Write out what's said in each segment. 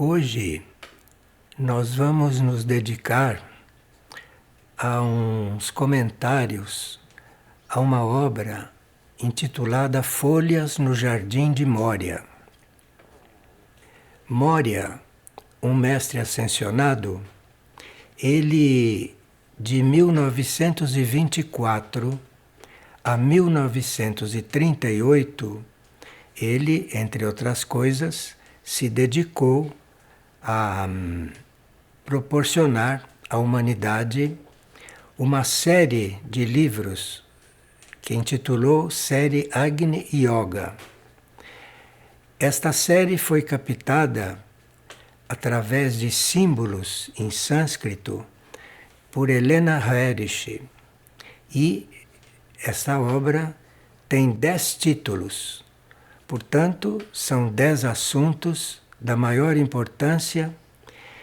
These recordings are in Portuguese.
Hoje nós vamos nos dedicar a uns comentários a uma obra intitulada Folhas no Jardim de Moria. Moria, um mestre ascensionado, ele de 1924 a 1938, ele, entre outras coisas, se dedicou a proporcionar à humanidade uma série de livros que intitulou Série Agni Yoga. Esta série foi captada através de símbolos em sânscrito por Helena Herrich, e esta obra tem 10 títulos. Portanto, são 10 assuntos da maior importância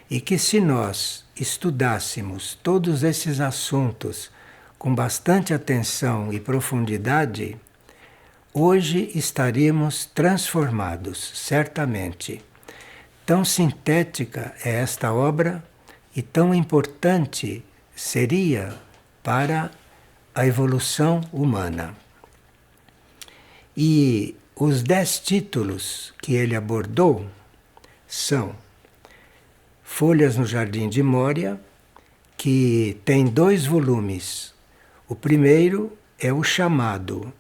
e que, se nós estudássemos todos esses assuntos com bastante atenção e profundidade, hoje estaríamos transformados, certamente. Tão sintética é esta obra e tão importante seria para a evolução humana. E os 10 títulos que ele abordou são Folhas no Jardim de Moria, que tem 2 volumes. O primeiro é o Chamado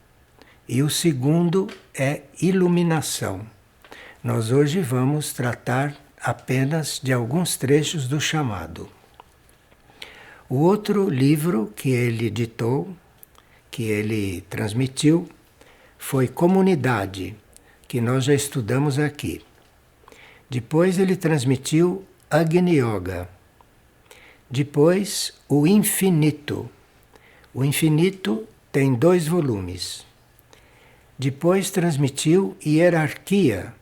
e o segundo é Iluminação. Nós hoje vamos tratar apenas de alguns trechos do Chamado. O outro livro que ele ditou, que ele transmitiu, foi Comunidade, que nós já estudamos aqui. Depois ele transmitiu Agni Yoga. Depois o Infinito. O Infinito tem 2 volumes. Depois transmitiu Hierarquia,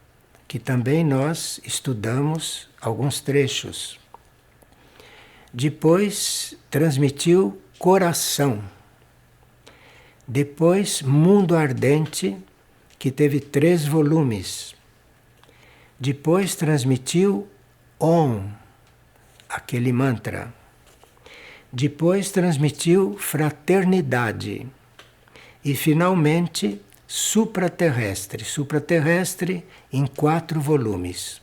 que também nós estudamos alguns trechos. Depois transmitiu Coração. Depois Mundo Ardente, que teve 3 volumes. Depois transmitiu Om, aquele mantra. Depois transmitiu Fraternidade. E finalmente Supraterrestre. Supraterrestre em 4 volumes.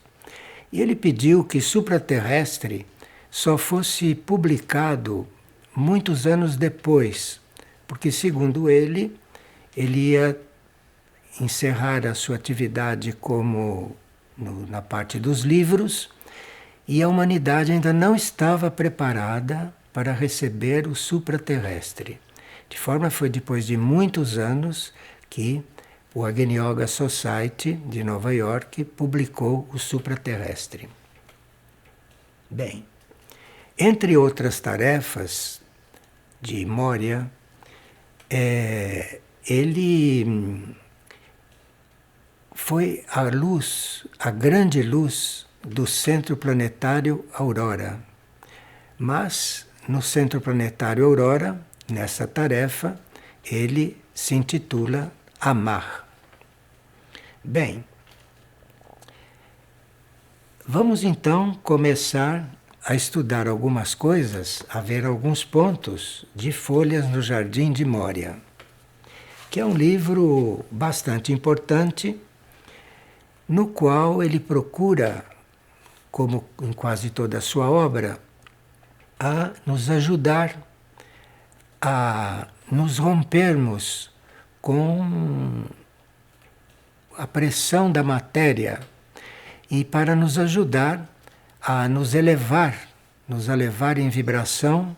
E ele pediu que Supraterrestre só fosse publicado muitos anos depois, porque, segundo ele ia encerrar a sua atividade como na parte dos livros, e a humanidade ainda não estava preparada para receber o supraterrestre. De forma foi depois de muitos anos que o Agni Yoga Society de Nova York publicou o supraterrestre. Bem, entre outras tarefas de Moria, ele foi a luz, a grande luz do Centro Planetário Aurora. Mas no Centro Planetário Aurora, nessa tarefa, ele se intitula Amar. Bem, vamos então começar a estudar algumas coisas, a ver alguns pontos de Folhas no Jardim de Moria, que é um livro bastante importante, no qual ele procura, como em quase toda a sua obra, a nos ajudar a nos rompermos com a pressão da matéria e para nos ajudar a nos elevar em vibração,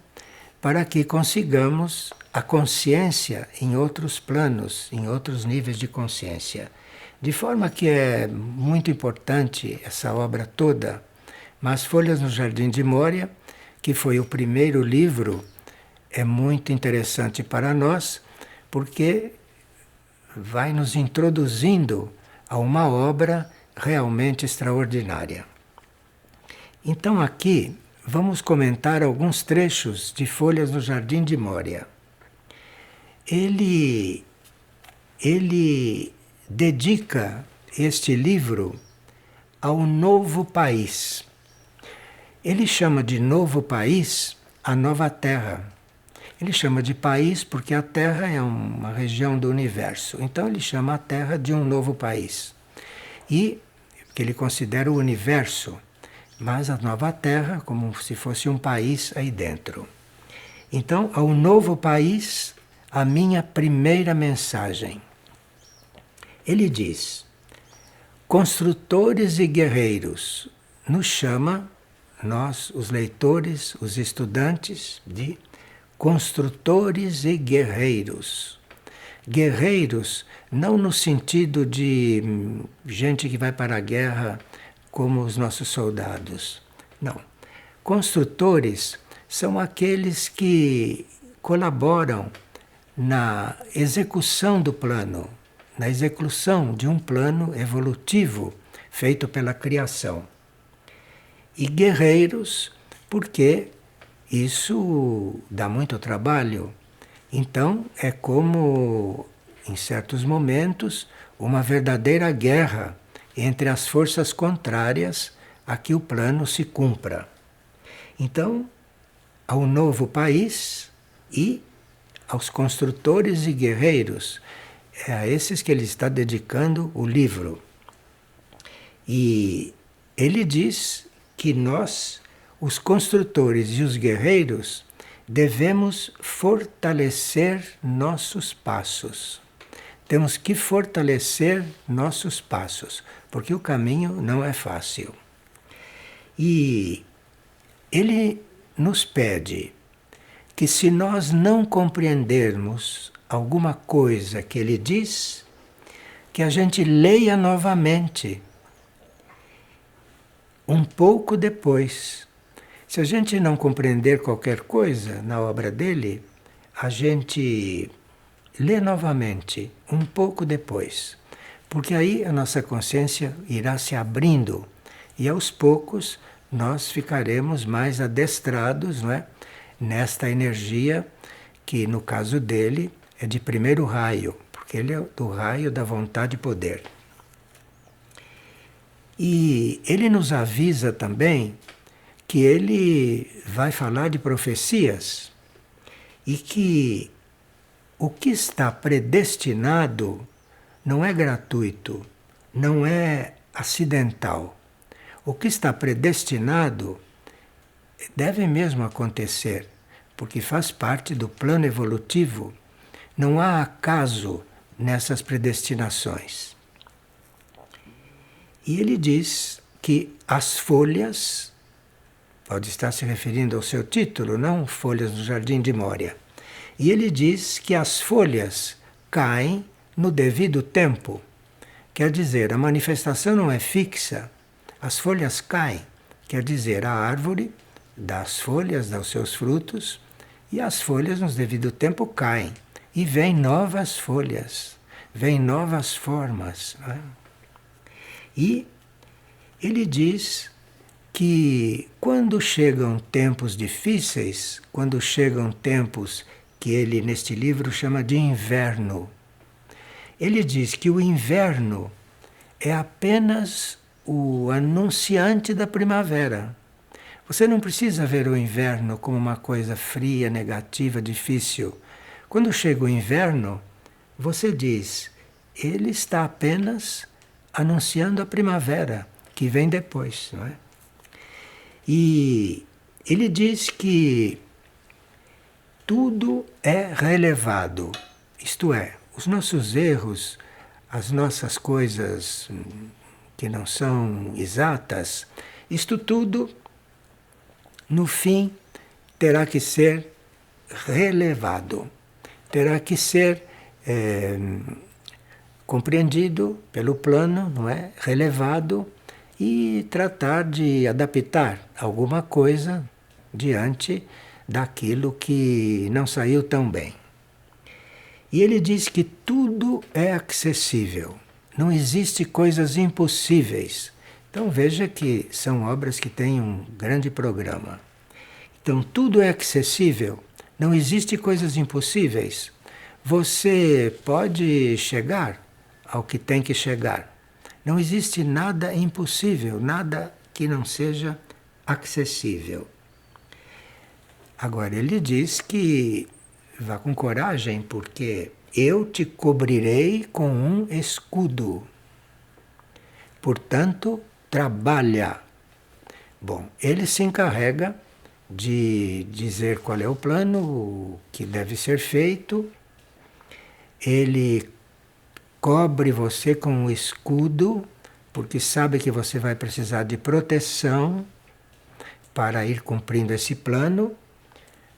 para que consigamos a consciência em outros planos, em outros níveis de consciência. De forma que é muito importante essa obra toda, mas Folhas no Jardim de Moria, que foi o primeiro livro, é muito interessante para nós, porque vai nos introduzindo a uma obra realmente extraordinária. Então aqui vamos comentar alguns trechos de Folhas no Jardim de Moria. Ele dedica este livro ao novo país. Ele chama de novo país a nova Terra. Ele chama de país porque a Terra é uma região do universo. Então ele chama a Terra de um novo país. E que ele considera o universo, mas a nova Terra como se fosse um país aí dentro. Então, ao novo país, a minha primeira mensagem. Ele diz: construtores e guerreiros, nos chama, nós, os leitores, os estudantes, de construtores e guerreiros. Guerreiros, não no sentido de gente que vai para a guerra como os nossos soldados. Não. Construtores são aqueles que colaboram na execução do plano, na execução de um plano evolutivo feito pela criação. E guerreiros, porque isso dá muito trabalho. Então, é como, em certos momentos, uma verdadeira guerra entre as forças contrárias a que o plano se cumpra. Então, ao novo país e aos construtores e guerreiros, é a esses que ele está dedicando o livro. E ele diz que nós, os construtores e os guerreiros, devemos fortalecer nossos passos. Temos que fortalecer nossos passos, porque o caminho não é fácil. E ele nos pede que, se nós não compreendermos alguma coisa que ele diz, que a gente leia novamente, um pouco depois. Se a gente não compreender qualquer coisa na obra dele, a gente lê novamente, um pouco depois. Porque aí a nossa consciência irá se abrindo e aos poucos nós ficaremos mais adestrados, não é? Nesta energia que, no caso dele, é de primeiro raio, porque ele é do raio da vontade e poder. E ele nos avisa também que ele vai falar de profecias e que o que está predestinado não é gratuito, não é acidental. O que está predestinado deve mesmo acontecer, porque faz parte do plano evolutivo. Não há acaso nessas predestinações. E ele diz que as folhas, pode estar se referindo ao seu título, não Folhas no Jardim de Mória. E ele diz que as folhas caem no devido tempo. Quer dizer, a manifestação não é fixa, as folhas caem. Quer dizer, a árvore dá as folhas, dá os seus frutos, e as folhas no devido tempo caem. E vêm novas folhas, vêm novas formas. Não é? E ele diz que quando chegam tempos difíceis, quando chegam tempos que ele neste livro chama de inverno, ele diz que o inverno é apenas o anunciante da primavera. Você não precisa ver o inverno como uma coisa fria, negativa, difícil. Quando chega o inverno, você diz, ele está apenas anunciando a primavera, que vem depois, não é? E ele diz que tudo é relevado, isto é, os nossos erros, as nossas coisas que não são exatas, isto tudo, no fim, terá que ser relevado, terá que ser compreendido pelo plano, não é? Relevado, e tratar de adaptar alguma coisa diante daquilo que não saiu tão bem. E ele diz que tudo é acessível, não existe coisas impossíveis. Então veja que são obras que têm um grande programa. Então tudo é acessível, não existe coisas impossíveis. Você pode chegar ao que tem que chegar. Não existe nada impossível, nada que não seja acessível. Agora, ele diz que vá com coragem, porque eu te cobrirei com um escudo. Portanto, trabalha. Bom, ele se encarrega de dizer qual é o plano que deve ser feito. Ele cobre você com um escudo, porque sabe que você vai precisar de proteção para ir cumprindo esse plano,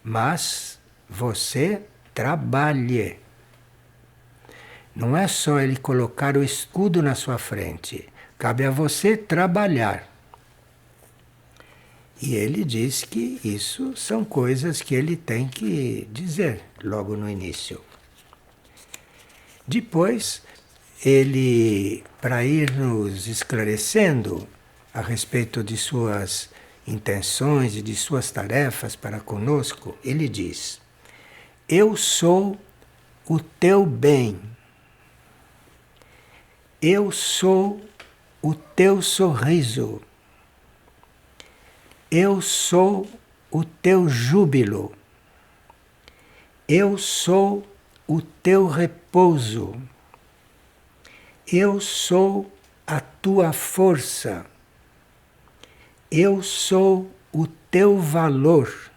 mas você trabalhe. Não é só ele colocar o escudo na sua frente, cabe a você trabalhar. E ele diz que isso são coisas que ele tem que dizer logo no início. Depois, ele, para ir nos esclarecendo a respeito de suas intenções e de suas tarefas para conosco, ele diz: eu sou o teu bem. Eu sou o teu sorriso. Eu sou o teu júbilo. Eu sou o teu repouso. Eu sou a tua força. Eu sou o teu valor.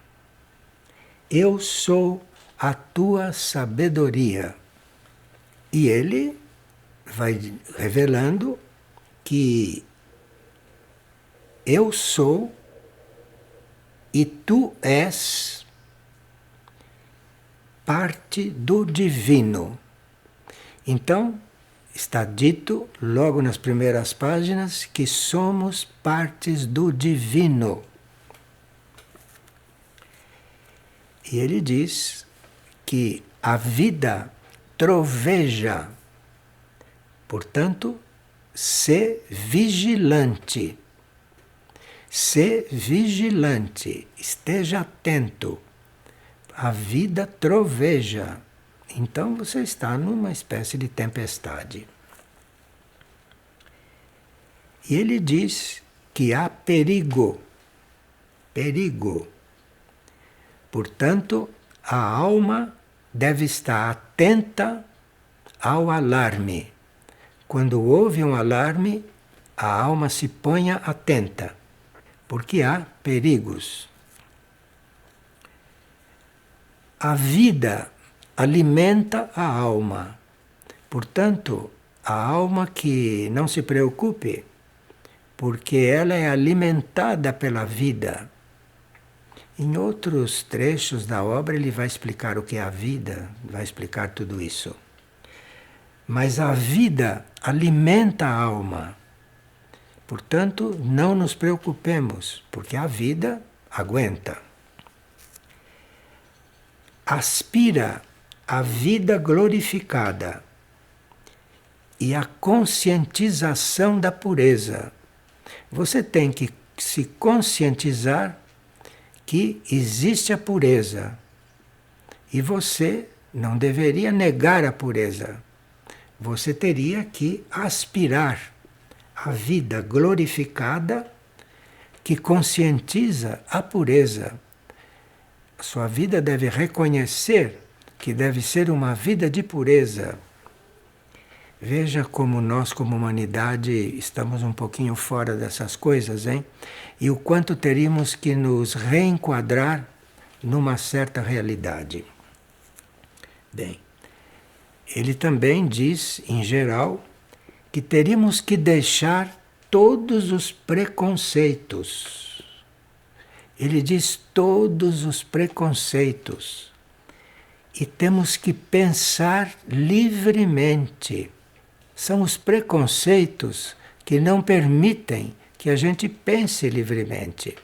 Eu sou a tua sabedoria. E ele vai revelando que eu sou e tu és parte do divino. Então, está dito logo nas primeiras páginas que somos partes do divino. E ele diz que a vida troveja. Portanto, sê vigilante. Sê vigilante, esteja atento. A vida troveja. Então você está numa espécie de tempestade. E ele diz que há perigo. Perigo. Portanto, a alma deve estar atenta ao alarme. Quando houve um alarme, a alma se ponha atenta, porque há perigos. A vida alimenta a alma. Portanto, a alma que não se preocupe, porque ela é alimentada pela vida. Em outros trechos da obra ele vai explicar o que é a vida, vai explicar tudo isso. Mas a vida alimenta a alma. Portanto, não nos preocupemos, porque a vida aguenta. Aspira a vida glorificada e a conscientização da pureza. Você tem que se conscientizar que existe a pureza e você não deveria negar a pureza. Você teria que aspirar a vida glorificada que conscientiza a pureza. A sua vida deve reconhecer que deve ser uma vida de pureza. Veja como nós, como humanidade, estamos um pouquinho fora dessas coisas, hein? E o quanto teríamos que nos reenquadrar numa certa realidade. Bem, ele também diz, em geral, que teríamos que deixar todos os preconceitos. Ele diz todos os preconceitos. E temos que pensar livremente. São os preconceitos que não permitem que a gente pense livremente.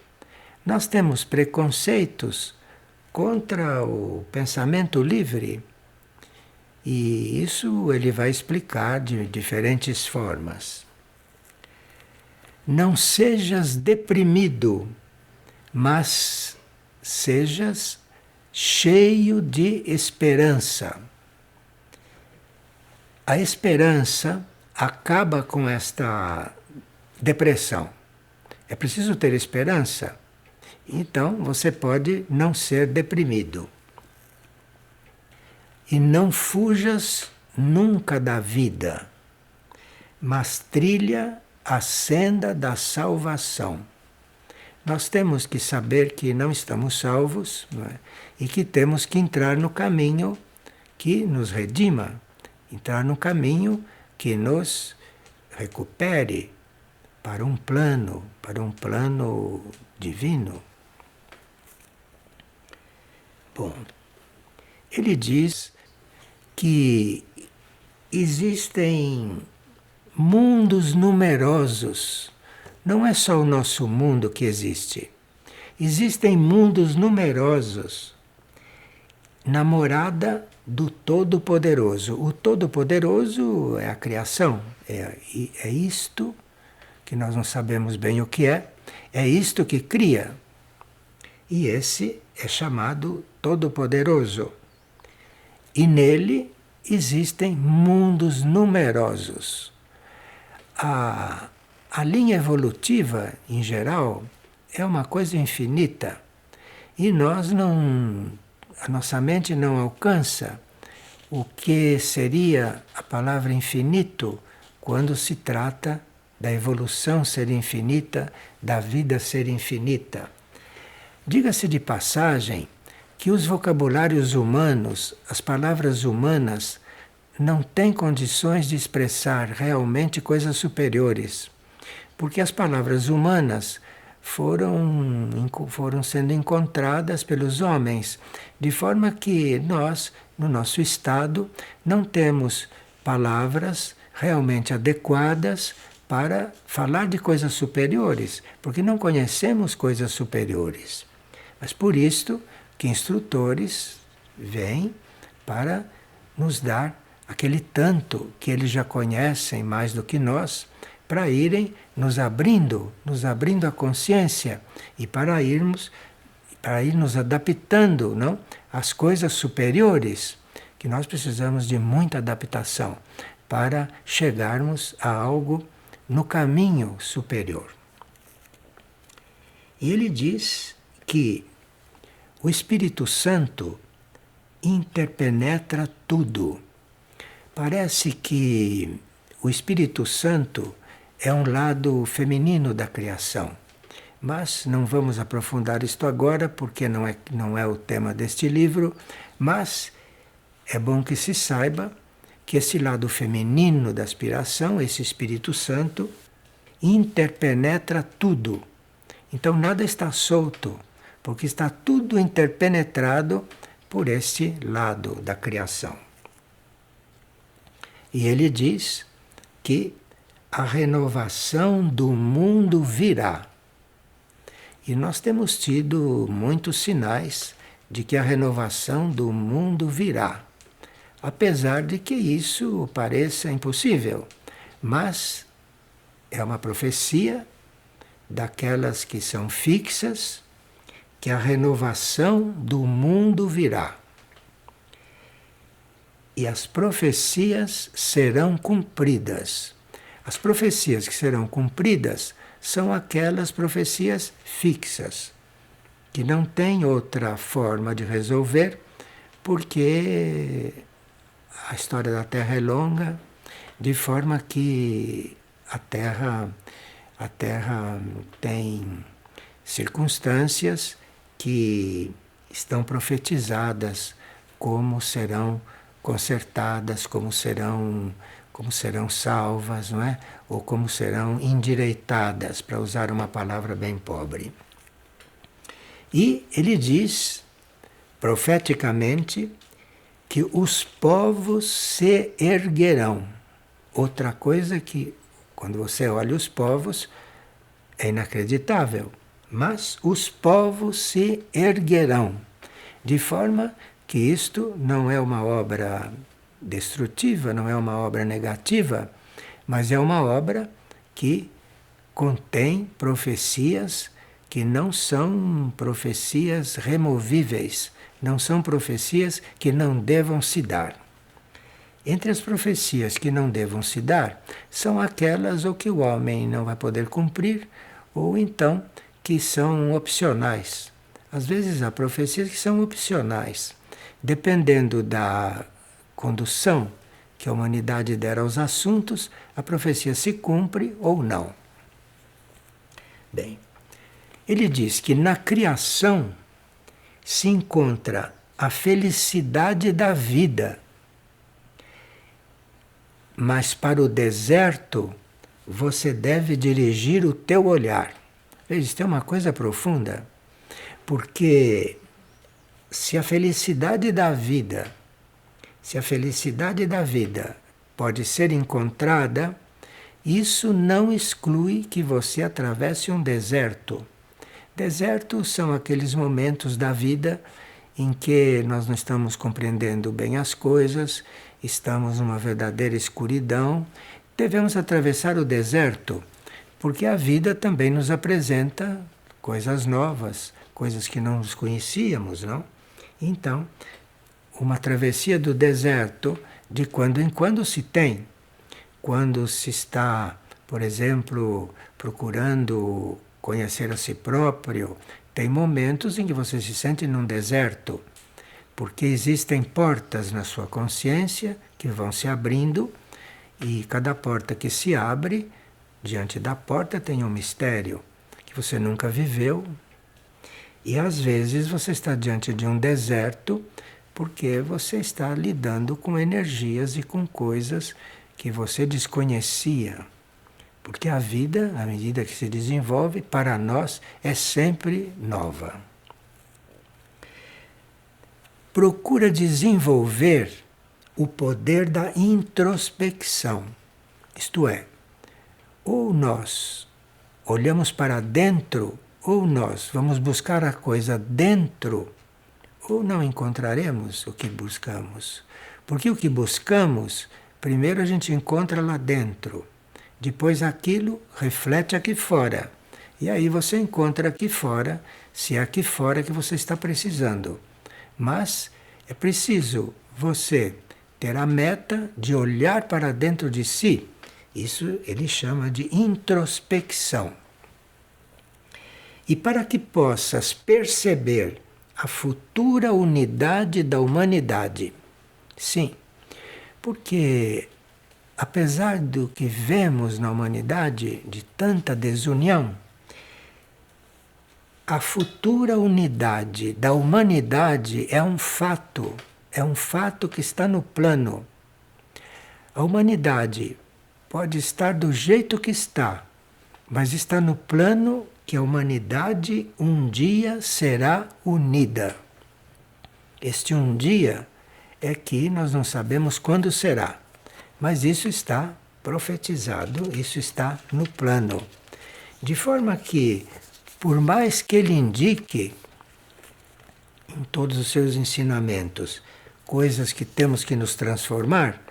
Nós temos preconceitos contra o pensamento livre. E isso ele vai explicar de diferentes formas. Não sejas deprimido, mas sejas cheio de esperança. A esperança acaba com esta depressão. É preciso ter esperança. Então você pode não ser deprimido. E não fujas nunca da vida, mas trilha a senda da salvação. Nós temos que saber que não estamos salvos, não é? E que temos que entrar no caminho que nos redima, entrar no caminho que nos recupere para um plano divino. Bom, ele diz que existem mundos numerosos. Não é só o nosso mundo que existe. Existem mundos numerosos na morada do Todo-Poderoso. O Todo-Poderoso é a criação. É isto que nós não sabemos bem o que é isto que cria. E esse é chamado Todo-Poderoso. E nele existem mundos numerosos. A linha evolutiva, em geral, é uma coisa infinita. E a nossa mente não alcança o que seria a palavra infinito quando se trata da evolução ser infinita, da vida ser infinita. Diga-se de passagem que os vocabulários humanos, as palavras humanas, não têm condições de expressar realmente coisas superiores. Porque as palavras humanas foram sendo encontradas pelos homens, de forma que nós, no nosso estado, não temos palavras realmente adequadas para falar de coisas superiores, porque não conhecemos coisas superiores. Mas por isto que instrutores vêm para nos dar aquele tanto que eles já conhecem mais do que nós, para irem nos abrindo a consciência e para ir nos adaptando, não, às coisas superiores, que nós precisamos de muita adaptação para chegarmos a algo no caminho superior. E ele diz que o Espírito Santo interpenetra tudo. Parece que o Espírito Santo é um lado feminino da criação. Mas não vamos aprofundar isto agora, porque não é o tema deste livro, mas é bom que se saiba que esse lado feminino da aspiração, esse Espírito Santo, interpenetra tudo. Então nada está solto, porque está tudo interpenetrado por este lado da criação. E ele diz que a renovação do mundo virá. E nós temos tido muitos sinais de que a renovação do mundo virá. Apesar de que isso pareça impossível. Mas é uma profecia daquelas que são fixas, que a renovação do mundo virá. E as profecias serão cumpridas. As profecias que serão cumpridas são aquelas profecias fixas, que não tem outra forma de resolver, porque a história da Terra é longa, de forma que a Terra tem circunstâncias que estão profetizadas, como serão consertadas, como serão salvas, não é? Ou como serão endireitadas, para usar uma palavra bem pobre. E ele diz, profeticamente, que os povos se erguerão. Outra coisa que, quando você olha os povos, é inacreditável. Mas os povos se erguerão. De forma que isto não é uma obra destrutiva, não é uma obra negativa, mas é uma obra que contém profecias que não são profecias removíveis, não são profecias que não devam se dar. Entre as profecias que não devam se dar, são aquelas ou que o homem não vai poder cumprir, ou então que são opcionais. Às vezes há profecias que são opcionais, dependendo da condução que a humanidade der aos assuntos, a profecia se cumpre ou não. Bem, ele diz que na criação se encontra a felicidade da vida, mas para o deserto você deve dirigir o teu olhar. Veja, isso é uma coisa profunda, porque se a felicidade da vida, pode ser encontrada, isso não exclui que você atravesse um deserto. Desertos são aqueles momentos da vida em que nós não estamos compreendendo bem as coisas, estamos numa verdadeira escuridão. Devemos atravessar o deserto, porque a vida também nos apresenta coisas novas, coisas que não nos conhecíamos, não? Então, uma travessia do deserto, de quando em quando se tem. Quando se está, por exemplo, procurando conhecer a si próprio, tem momentos em que você se sente num deserto, porque existem portas na sua consciência que vão se abrindo, e cada porta que se abre, diante da porta tem um mistério que você nunca viveu. E às vezes você está diante de um deserto porque você está lidando com energias e com coisas que você desconhecia. Porque a vida, à medida que se desenvolve, para nós é sempre nova. Procura desenvolver o poder da introspecção. Isto é, ou nós olhamos para dentro, ou nós vamos buscar a coisa dentro, ou não encontraremos o que buscamos. Porque o que buscamos, primeiro a gente encontra lá dentro, depois aquilo reflete aqui fora. E aí você encontra aqui fora, se é aqui fora que você está precisando. Mas é preciso você ter a meta de olhar para dentro de si. Isso ele chama de introspecção. E para que possas perceber a futura unidade da humanidade. Sim, porque apesar do que vemos na humanidade, de tanta desunião, a futura unidade da humanidade é um fato que está no plano. A humanidade pode estar do jeito que está, mas está no plano que a humanidade um dia será unida. Este um dia é que nós não sabemos quando será, mas isso está profetizado, isso está no plano. De forma que, por mais que ele indique em todos os seus ensinamentos coisas que temos que nos transformar,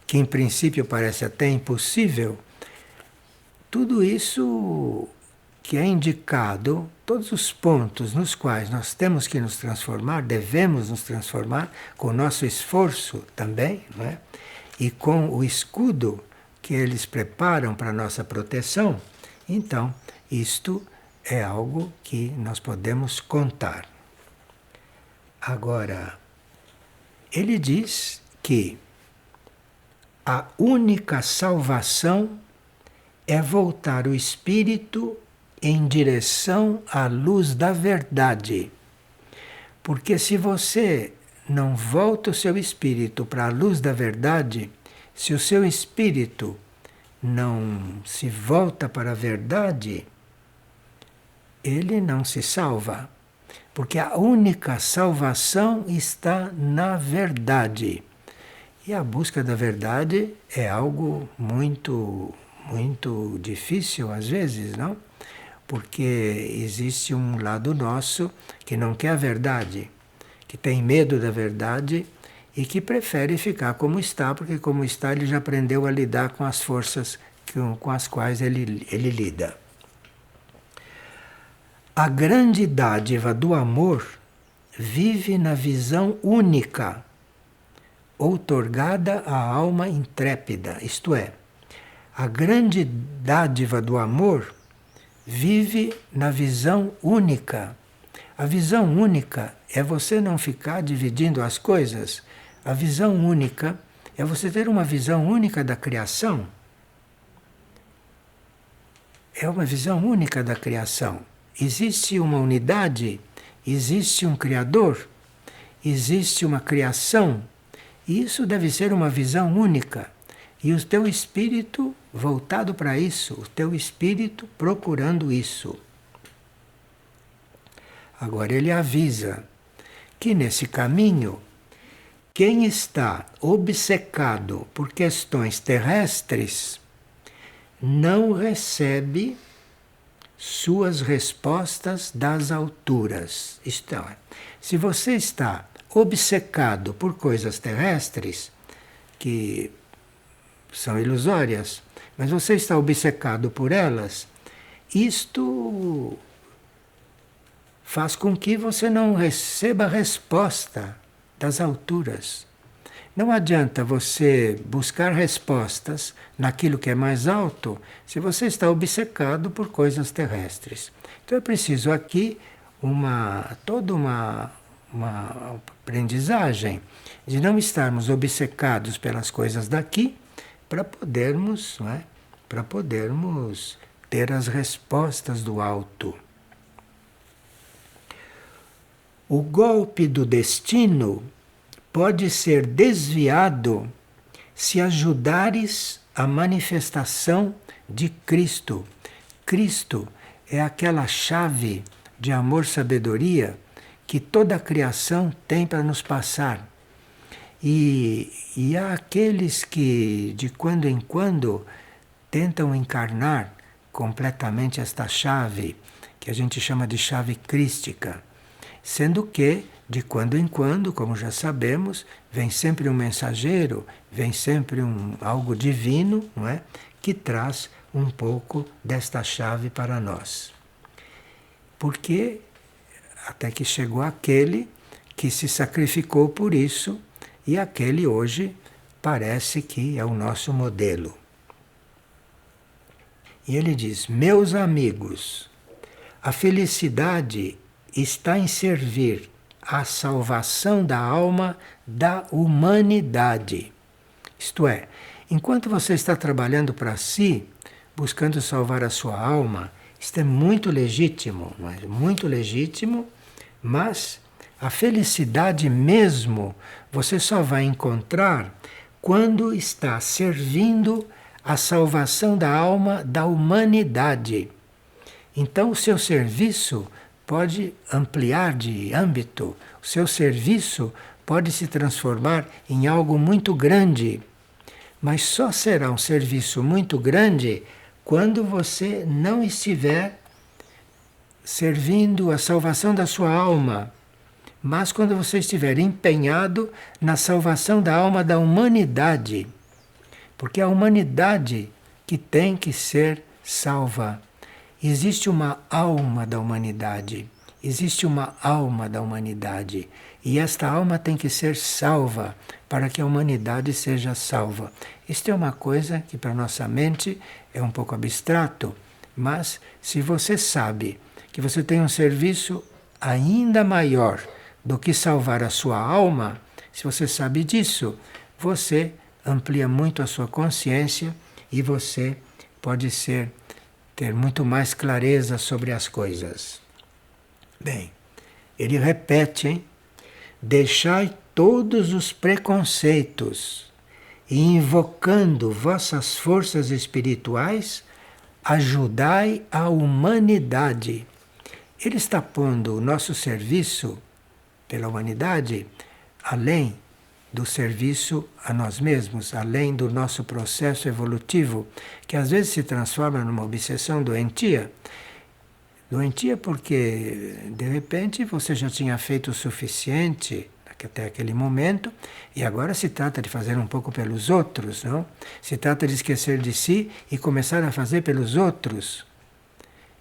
que em princípio parece até impossível, tudo isso que é indicado, todos os pontos nos quais nós temos que nos transformar, devemos nos transformar, com o nosso esforço também, não é? E com o escudo que eles preparam para a nossa proteção, então isto é algo que nós podemos contar. Agora, ele diz que a única salvação é voltar o espírito em direção à luz da verdade. Porque se você não volta o seu espírito para a luz da verdade, se o seu espírito não se volta para a verdade, ele não se salva. Porque a única salvação está na verdade. E a busca da verdade é algo muito difícil às vezes, não? Porque existe um lado nosso que não quer a verdade, que tem medo da verdade e que prefere ficar como está, porque como está ele já aprendeu a lidar com as forças com as quais ele lida. A grande dádiva do amor vive na visão única outorgada à alma intrépida, isto é, a grande dádiva do amor vive na visão única. A visão única é você não ficar dividindo as coisas. A visão única é você ter uma visão única da criação. É uma visão única da criação. Existe uma unidade, existe um Criador, existe uma criação. E isso deve ser uma visão única. E o teu espírito voltado para isso, o teu espírito procurando isso. Agora ele avisa que nesse caminho, quem está obcecado por questões terrestres não recebe suas respostas das alturas. Isto é, se você está obcecado por coisas terrestres, que são ilusórias, mas você está obcecado por elas, isto faz com que você não receba resposta das alturas. Não adianta você buscar respostas naquilo que é mais alto se você está obcecado por coisas terrestres. Então é preciso aqui toda uma aprendizagem de não estarmos obcecados pelas coisas daqui para podermos, não é? Para podermos ter as respostas do alto. O golpe do destino pode ser desviado se ajudares a manifestação de Cristo. Cristo é aquela chave de amor-sabedoria que toda a criação tem para nos passar. E há aqueles que, de quando em quando, tentam encarnar completamente esta chave, que a gente chama de chave crística. Sendo que, de quando em quando, como já sabemos, vem sempre um mensageiro, vem sempre algo divino, não é? Que traz um pouco desta chave para nós. Porque até que chegou aquele que se sacrificou por isso, e aquele hoje parece que é o nosso modelo. E ele diz: meus amigos, a felicidade está em servir à salvação da alma da humanidade. Isto é, enquanto você está trabalhando para si, buscando salvar a sua alma, isto é muito legítimo, não é? Muito legítimo, mas a felicidade mesmo você só vai encontrar quando está servindo à salvação da alma da humanidade. Então o seu serviço pode ampliar de âmbito, o seu serviço pode se transformar em algo muito grande, mas só será um serviço muito grande quando você não estiver servindo a salvação da sua alma, mas quando você estiver empenhado na salvação da alma da humanidade, porque é a humanidade que tem que ser salva. Existe uma alma da humanidade, existe uma alma da humanidade, e esta alma tem que ser salva para que a humanidade seja salva. Isto é uma coisa que para nossa mente é um pouco abstrato, mas se você sabe que você tem um serviço ainda maior do que salvar a sua alma, se você sabe disso, você amplia muito a sua consciência e você pode ter muito mais clareza sobre as coisas. Bem, ele repete, hein? Deixai todos os preconceitos e, invocando vossas forças espirituais, ajudai a humanidade. Ele está pondo o nosso serviço pela humanidade além do serviço a nós mesmos, além do nosso processo evolutivo, que às vezes se transforma numa obsessão doentia. Doentia porque, de repente, você já tinha feito o suficiente até aquele momento, e agora se trata de fazer um pouco pelos outros, não? Se trata de esquecer de si e começar a fazer pelos outros.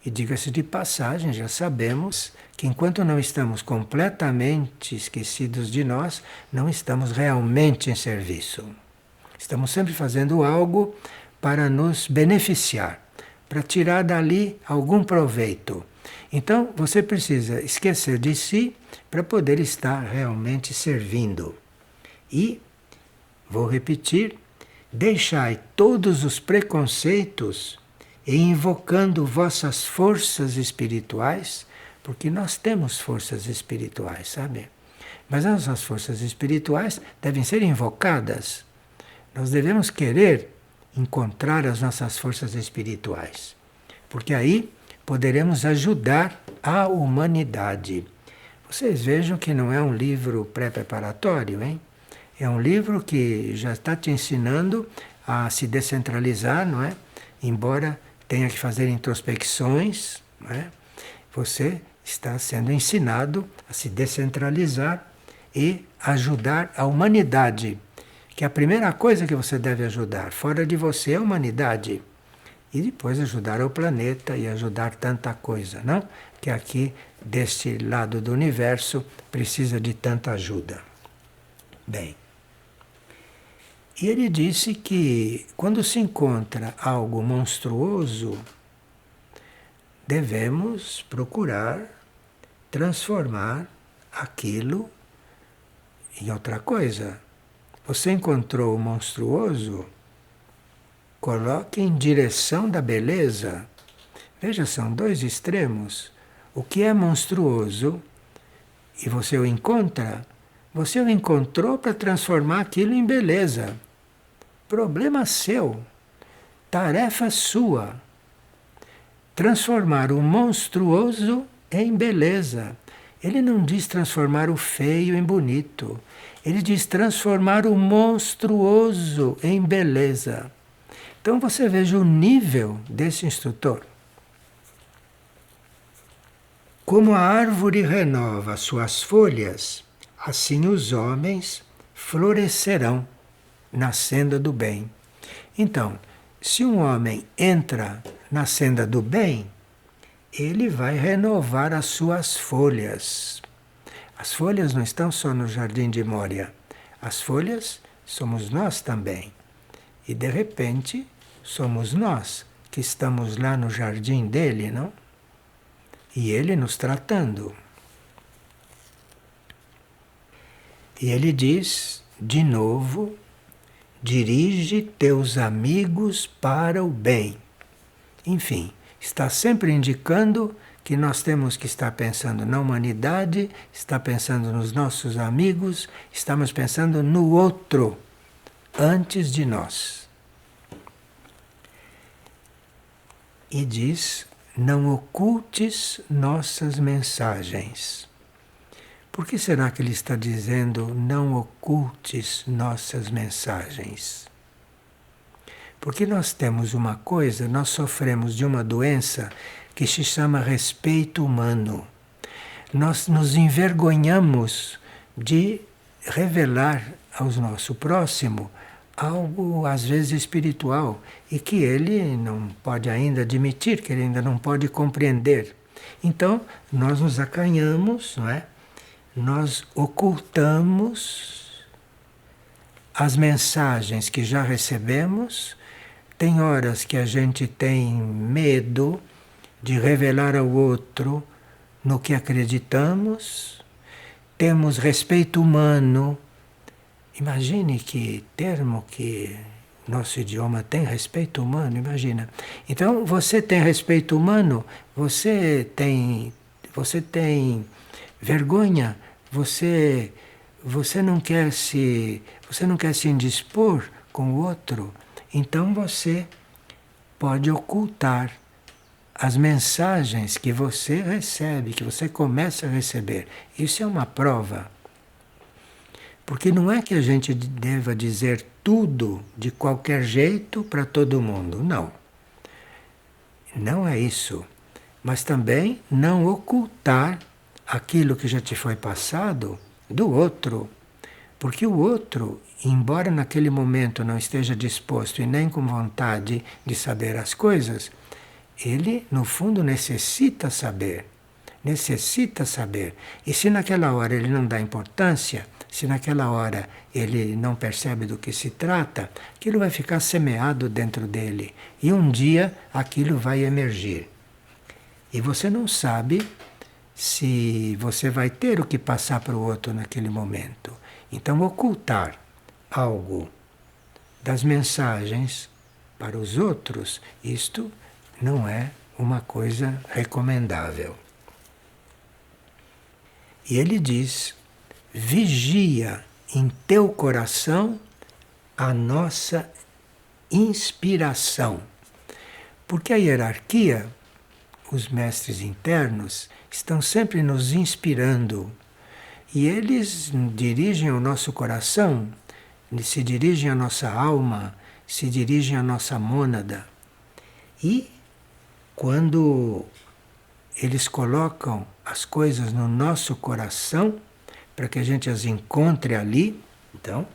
E diga-se de passagem, já sabemos que enquanto não estamos completamente esquecidos de nós, não estamos realmente em serviço. Estamos sempre fazendo algo para nos beneficiar, para tirar dali algum proveito. Então você precisa esquecer de si para poder estar realmente servindo. E, vou repetir, deixai todos os preconceitos e invocando vossas forças espirituais, porque nós temos forças espirituais, sabe? Mas as nossas forças espirituais devem ser invocadas. Nós devemos querer encontrar as nossas forças espirituais, porque aí poderemos ajudar a humanidade. Vocês vejam que não é um livro pré-preparatório, hein? É um livro que já está te ensinando a se descentralizar, não é? Embora tenha que fazer introspecções, não é? Você está sendo ensinado a se descentralizar e ajudar a humanidade, que é a primeira coisa que você deve ajudar. Fora de você é a humanidade. E depois ajudar o planeta e ajudar tanta coisa, não? Que aqui, deste lado do universo, precisa de tanta ajuda. Bem, e ele disse que quando se encontra algo monstruoso, devemos procurar transformar aquilo em outra coisa. Você encontrou o monstruoso? Coloque em direção da beleza. Veja, são dois extremos. O que é monstruoso e você o encontra, você o encontrou para transformar aquilo em beleza. Problema seu, tarefa sua. Transformar o monstruoso em beleza. Ele não diz transformar o feio em bonito. Ele diz transformar o monstruoso em beleza. Então você veja o nível desse instrutor. Como a árvore renova suas folhas, assim os homens florescerão na senda do bem. Então, se um homem entra na senda do bem, ele vai renovar as suas folhas. As folhas não estão só no Jardim de Mória. As folhas somos nós também. E de repente, somos nós que estamos lá no jardim dele, não? E ele nos tratando. E ele diz, de novo, dirige teus amigos para o bem. Enfim, está sempre indicando que nós temos que estar pensando na humanidade, estar pensando nos nossos amigos, estamos pensando no outro, antes de nós. E diz, não ocultes nossas mensagens. Por que será que ele está dizendo não ocultes nossas mensagens? Porque nós temos uma coisa, nós sofremos de uma doença que se chama respeito humano. Nós nos envergonhamos de revelar ao nosso próximo algo às vezes espiritual e que ele não pode ainda admitir, que ele ainda não pode compreender. Então, nós nos acanhamos, não é? Nós ocultamos as mensagens que já recebemos. Tem horas que a gente tem medo de revelar ao outro no que acreditamos. Temos respeito humano. Imagine que termo que nosso idioma tem, respeito humano, imagina. Então, você tem respeito humano, você tem vergonha, você não quer se indispor com o outro, então você pode ocultar as mensagens que você recebe, que você começa a receber. Isso é uma prova. Porque não é que a gente deva dizer tudo de qualquer jeito para todo mundo, não. Não é isso. Mas também não ocultar aquilo que já te foi passado do outro. Porque o outro, embora naquele momento não esteja disposto e nem com vontade de saber as coisas, ele, no fundo, necessita saber. Necessita saber. E se naquela hora ele não dá importância, se naquela hora ele não percebe do que se trata, aquilo vai ficar semeado dentro dele. E um dia aquilo vai emergir. E você não sabe se você vai ter o que passar para o outro naquele momento. Então, ocultar algo das mensagens para os outros, isto não é uma coisa recomendável. E ele diz: vigia em teu coração a nossa inspiração. Porque a hierarquia, os mestres internos, estão sempre nos inspirando. E eles dirigem o nosso coração, se dirigem à nossa alma, se dirigem à nossa mônada. E quando eles colocam as coisas no nosso coração, para que a gente as encontre ali, então,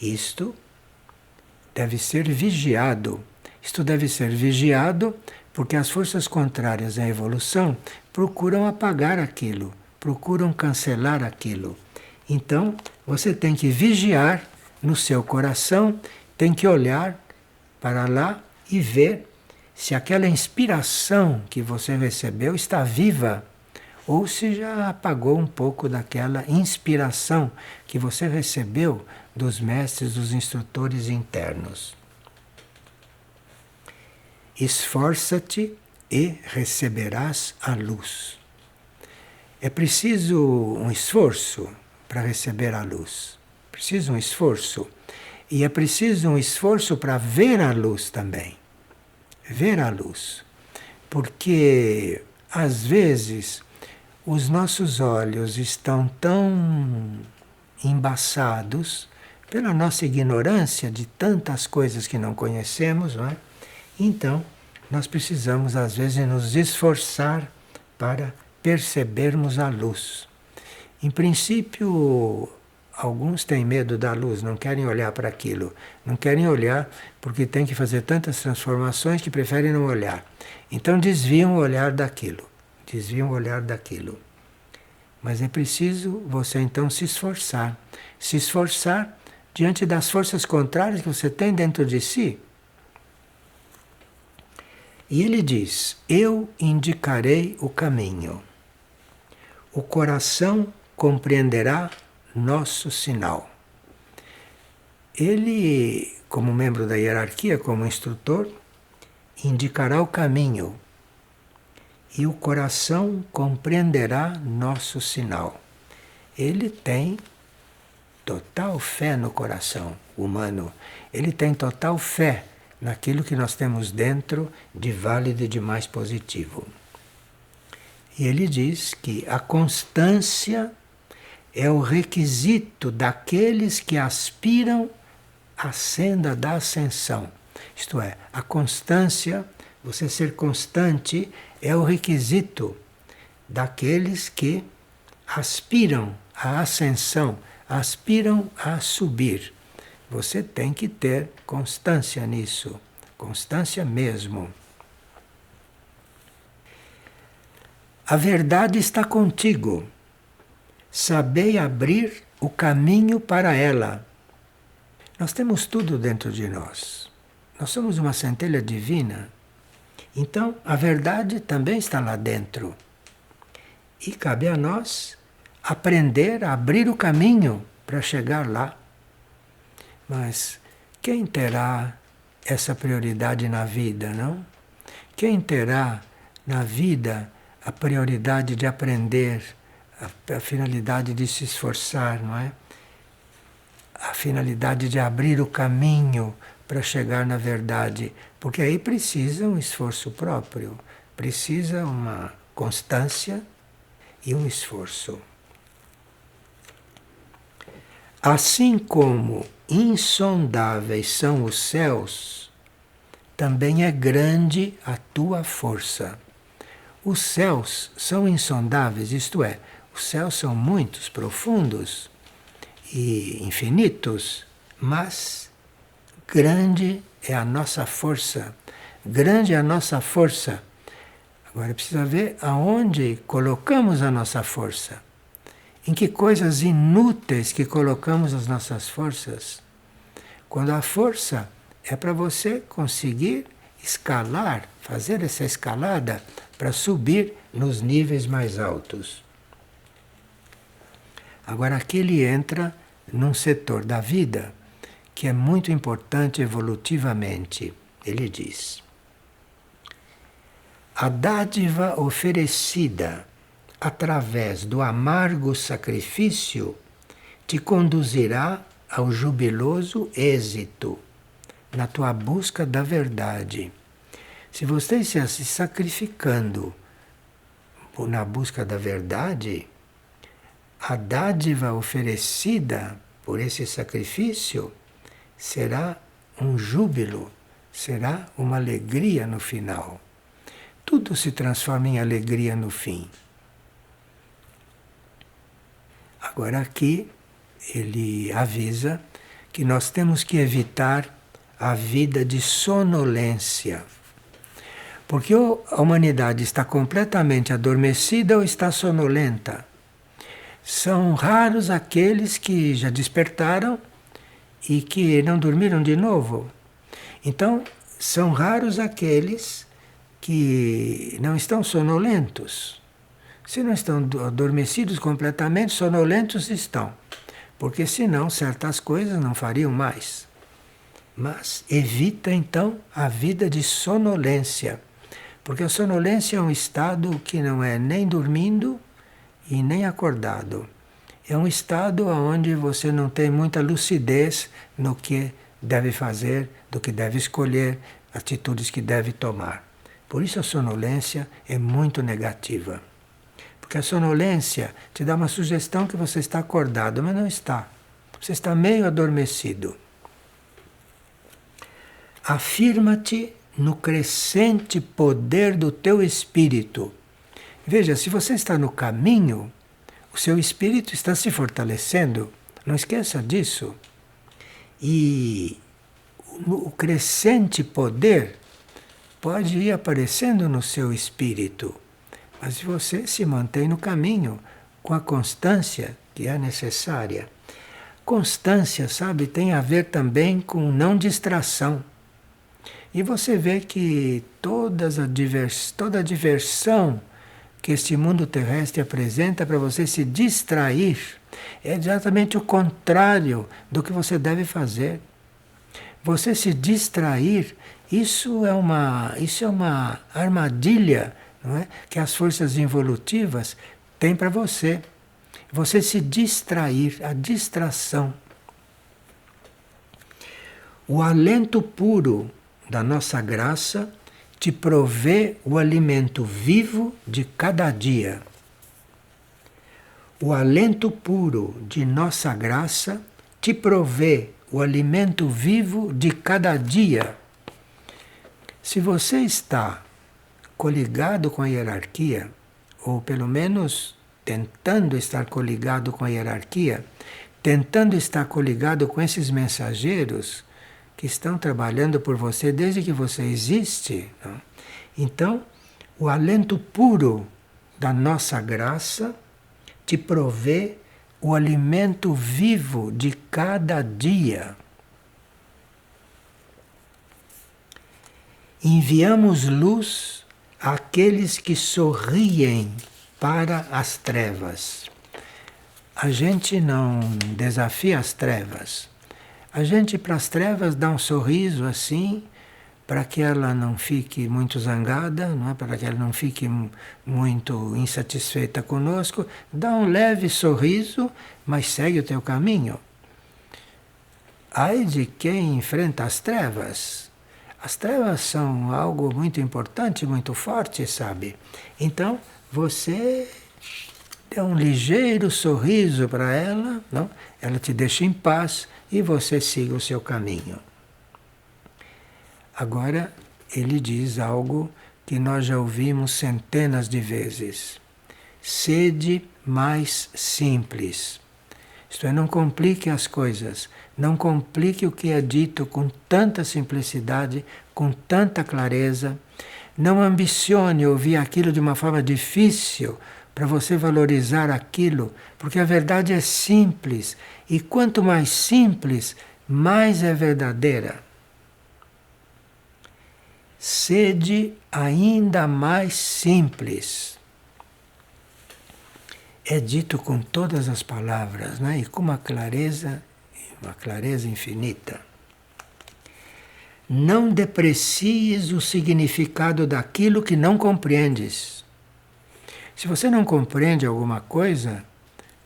isto deve ser vigiado. Isto deve ser vigiado porque as forças contrárias à evolução procuram apagar aquilo, procuram cancelar aquilo. Então, você tem que vigiar no seu coração, tem que olhar para lá e ver se aquela inspiração que você recebeu está viva ou se já apagou um pouco daquela inspiração que você recebeu dos mestres, dos instrutores internos. Esforça-te e receberás a luz. É preciso um esforço para receber a luz. Preciso um esforço. E é preciso um esforço para ver a luz também. Ver a luz. Porque, às vezes, os nossos olhos estão tão embaçados pela nossa ignorância de tantas coisas que não conhecemos, não é? Então, nós precisamos, às vezes, nos esforçar para percebermos a luz. Em princípio, alguns têm medo da luz, não querem olhar para aquilo. Não querem olhar porque tem que fazer tantas transformações que preferem não olhar. Então desviam o olhar daquilo. Desviam o olhar daquilo. Mas é preciso você então se esforçar. Se esforçar diante das forças contrárias que você tem dentro de si. E ele diz: eu indicarei o caminho. O coração compreenderá nosso sinal. Ele, como membro da hierarquia, como instrutor, indicará o caminho. E o coração compreenderá nosso sinal. Ele tem total fé no coração humano. Ele tem total fé naquilo que nós temos dentro de válido e de mais positivo. E ele diz que a constância é o requisito daqueles que aspiram à senda da ascensão. Isto é, a constância, você ser constante, é o requisito daqueles que aspiram à ascensão, aspiram a subir. Você tem que ter constância nisso, constância mesmo. A verdade está contigo. Sabei abrir o caminho para ela. Nós temos tudo dentro de nós. Nós somos uma centelha divina. Então, a verdade também está lá dentro. E cabe a nós aprender a abrir o caminho para chegar lá. Mas quem terá essa prioridade na vida, não? Quem terá na vida a prioridade de aprender, a finalidade de se esforçar, não é? A finalidade de abrir o caminho para chegar na verdade, porque aí precisa um esforço próprio, precisa uma constância e um esforço. Assim como insondáveis são os céus, também é grande a tua força. Os céus são insondáveis, isto é, os céus são muitos, profundos e infinitos, mas grande é a nossa força, grande é a nossa força. Agora precisa ver aonde colocamos a nossa força. Em que coisas inúteis que colocamos as nossas forças. Quando a força é para você conseguir escalar, fazer essa escalada para subir nos níveis mais altos. Agora aqui ele entra num setor da vida que é muito importante evolutivamente. Ele diz: a dádiva oferecida através do amargo sacrifício te conduzirá ao jubiloso êxito na tua busca da verdade. Se você está se sacrificando na busca da verdade, a dádiva oferecida por esse sacrifício será um júbilo, será uma alegria no final. Tudo se transforma em alegria no fim. Agora aqui ele avisa que nós temos que evitar a vida de sonolência. Porque ou a humanidade está completamente adormecida ou está sonolenta. São raros aqueles que já despertaram e que não dormiram de novo. Então, são raros aqueles que não estão sonolentos. Se não estão adormecidos completamente, sonolentos estão. Porque senão certas coisas não fariam mais. Mas evita então a vida de sonolência. Porque a sonolência é um estado que não é nem dormindo e nem acordado. É um estado onde você não tem muita lucidez no que deve fazer, do que deve escolher, atitudes que deve tomar. Por isso a sonolência é muito negativa. Porque a sonolência te dá uma sugestão que você está acordado, mas não está. Você está meio adormecido. Afirma-te no crescente poder do teu espírito. Veja, se você está no caminho, o seu espírito está se fortalecendo. Não esqueça disso. E o crescente poder pode ir aparecendo no seu espírito. Mas se você se mantém no caminho com a constância que é necessária. Constância, sabe, tem a ver também com não distração. E você vê que toda a diversão que este mundo terrestre apresenta para você se distrair é exatamente o contrário do que você deve fazer. Você se distrair, isso é uma armadilha, não é? Que as forças involutivas têm para você. Você se distrair, a distração. O alento puro da nossa graça te provê o alimento vivo de cada dia. O alento puro de nossa graça te provê o alimento vivo de cada dia. Se você está coligado com a hierarquia, ou pelo menos tentando estar coligado com a hierarquia, tentando estar coligado com esses mensageiros que estão trabalhando por você desde que você existe, não? Então, o alento puro da nossa graça te provê o alimento vivo de cada dia. Enviamos luz àqueles que sorriem para as trevas. A gente não desafia as trevas. A gente para as trevas dá um sorriso assim, para que ela não fique muito zangada, não é? Para que ela não fique muito insatisfeita conosco, dá um leve sorriso, mas segue o teu caminho. Ai de quem enfrenta as trevas. As trevas são algo muito importante, muito forte, sabe? Então, você dê um ligeiro sorriso para ela, não? Ela te deixa em paz e você siga o seu caminho. Agora, ele diz algo que nós já ouvimos centenas de vezes. Sede mais simples. Isto é, não complique as coisas, não complique o que é dito com tanta simplicidade, com tanta clareza. Não ambicione ouvir aquilo de uma forma difícil para você valorizar aquilo, porque a verdade é simples e quanto mais simples, mais é verdadeira. Sede ainda mais simples. É dito com todas as palavras, né? E com uma clareza infinita. Não deprecies o significado daquilo que não compreendes. Se você não compreende alguma coisa,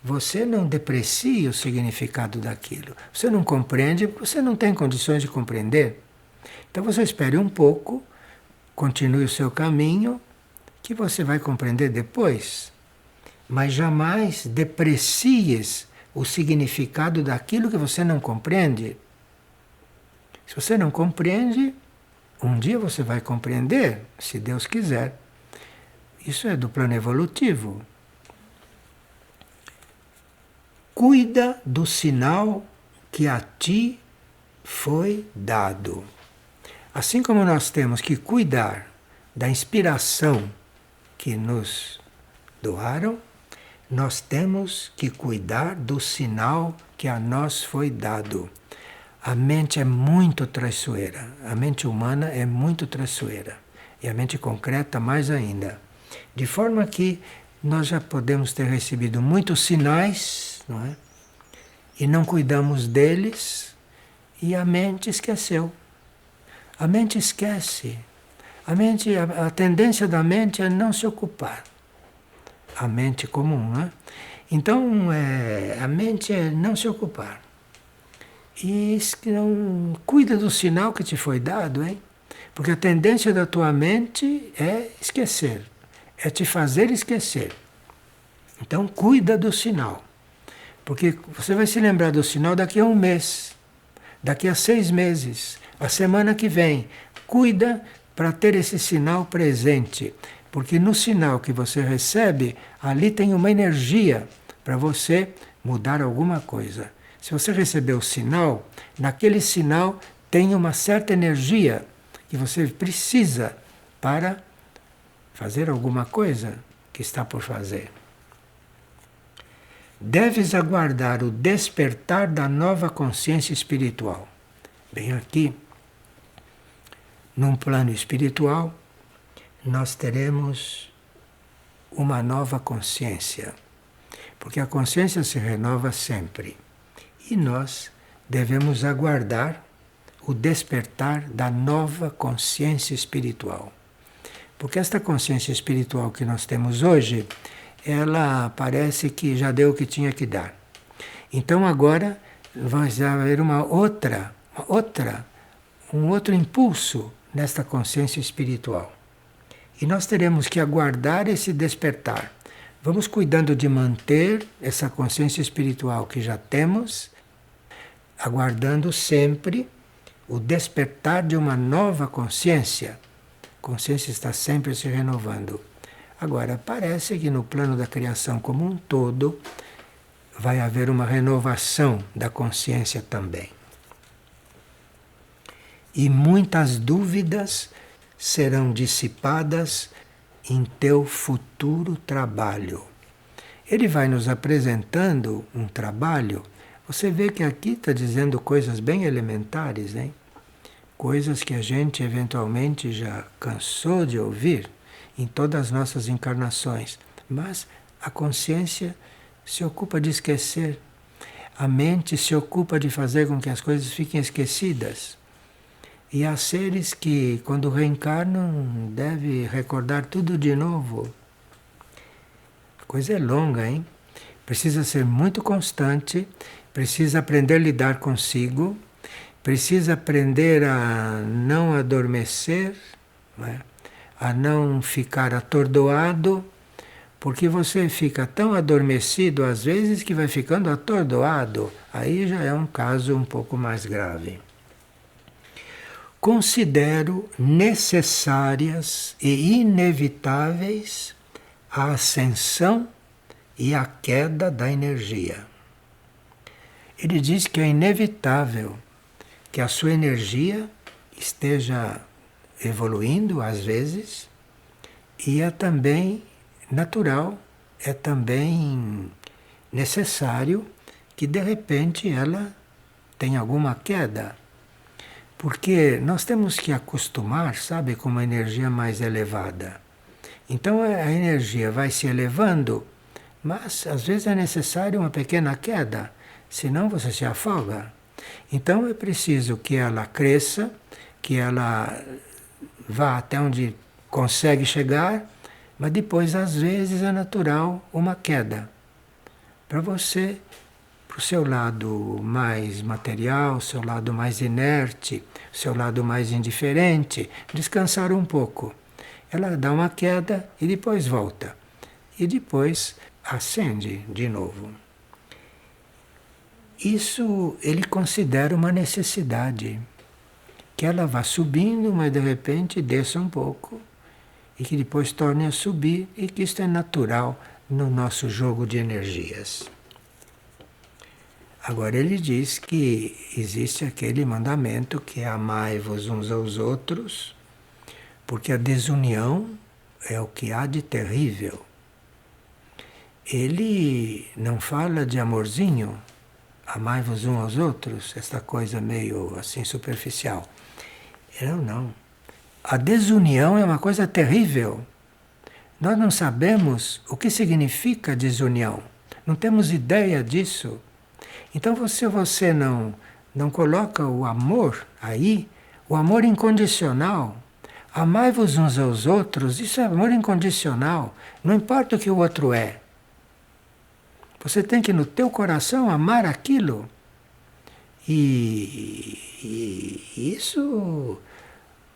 você não deprecia o significado daquilo. Você não compreende porque você não tem condições de compreender. Então você espere um pouco, continue o seu caminho, que você vai compreender depois. Mas jamais deprecies o significado daquilo que você não compreende. Se você não compreende, um dia você vai compreender, se Deus quiser. Isso é do plano evolutivo. Cuida do sinal que a ti foi dado. Assim como nós temos que cuidar da inspiração que nos doaram, nós temos que cuidar do sinal que a nós foi dado. A mente é muito traiçoeira, a mente humana é muito traiçoeira, e a mente concreta mais ainda. De forma que nós já podemos ter recebido muitos sinais, não é? E não cuidamos deles, e a mente esqueceu. A mente esquece. A tendência da mente é não se ocupar. A mente comum, né? Então, a mente é não se ocupar. E não cuida do sinal que te foi dado, hein? Porque a tendência da tua mente é esquecer, é te fazer esquecer. Então, cuida do sinal. Porque você vai se lembrar do sinal daqui a um mês, daqui a 6 meses, a semana que vem. Cuida para ter esse sinal presente. Porque no sinal que você recebe, ali tem uma energia para você mudar alguma coisa. Se você recebeu o sinal, naquele sinal tem uma certa energia que você precisa para fazer alguma coisa que está por fazer. Deves aguardar o despertar da nova consciência espiritual. Bem, aqui, num plano espiritual, nós teremos uma nova consciência, porque a consciência se renova sempre. E nós devemos aguardar o despertar da nova consciência espiritual. Porque esta consciência espiritual que nós temos hoje, ela parece que já deu o que tinha que dar. Então agora vai haver um outro impulso nesta consciência espiritual. E nós teremos que aguardar esse despertar. Vamos cuidando de manter essa consciência espiritual que já temos, aguardando sempre o despertar de uma nova consciência. A consciência está sempre se renovando. Agora, parece que no plano da criação como um todo, vai haver uma renovação da consciência também. E muitas dúvidas serão dissipadas em teu futuro trabalho. Ele vai nos apresentando um trabalho. Você vê que aqui está dizendo coisas bem elementares, hein? Coisas que a gente eventualmente já cansou de ouvir em todas as nossas encarnações. Mas a consciência se ocupa de esquecer. A mente se ocupa de fazer com que as coisas fiquem esquecidas. E há seres que, quando reencarnam, devem recordar tudo de novo. A coisa é longa, hein? Precisa ser muito constante, precisa aprender a lidar consigo, precisa aprender a não adormecer, né? A não ficar atordoado, porque você fica tão adormecido às vezes que vai ficando atordoado. Aí já é um caso um pouco mais grave. Considero necessárias e inevitáveis a ascensão e a queda da energia. Ele diz que é inevitável que a sua energia esteja evoluindo às vezes, e é também natural, é também necessário que de repente ela tenha alguma queda. Porque nós temos que acostumar, sabe, com uma energia mais elevada. Então a energia vai se elevando, mas às vezes é necessário uma pequena queda, senão você se afoga. Então é preciso que ela cresça, que ela vá até onde consegue chegar, mas depois às vezes é natural uma queda. Para você, para o seu lado mais material, seu lado mais inerte, seu lado mais indiferente, descansar um pouco. Ela dá uma queda e depois volta. E depois acende de novo. Isso ele considera uma necessidade. Que ela vá subindo, mas de repente desça um pouco. E que depois torne a subir. E que isto é natural no nosso jogo de energias. Agora ele diz que existe aquele mandamento que é amai-vos uns aos outros, porque a desunião é o que há de terrível. Ele não fala de amorzinho, amai-vos uns aos outros, essa coisa meio assim superficial. Não. A desunião é uma coisa terrível. Nós não sabemos o que significa desunião. Não temos ideia disso. Então, se você não coloca o amor aí, o amor incondicional, amai-vos uns aos outros, isso é amor incondicional, não importa o que o outro é. Você tem que no teu coração amar aquilo. E isso,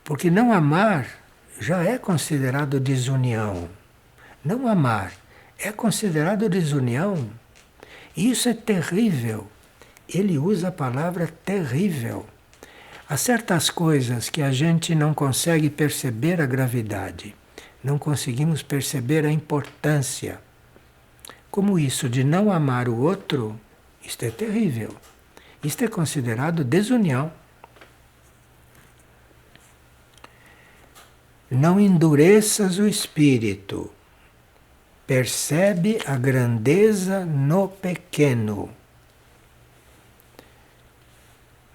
porque não amar já é considerado desunião. Não amar é considerado desunião. Isso é terrível. Ele usa a palavra terrível. Há certas coisas que a gente não consegue perceber a gravidade, não conseguimos perceber a importância. Como isso de não amar o outro, isto é terrível. Isto é considerado desunião. Não endureças o espírito. Percebe a grandeza no pequeno.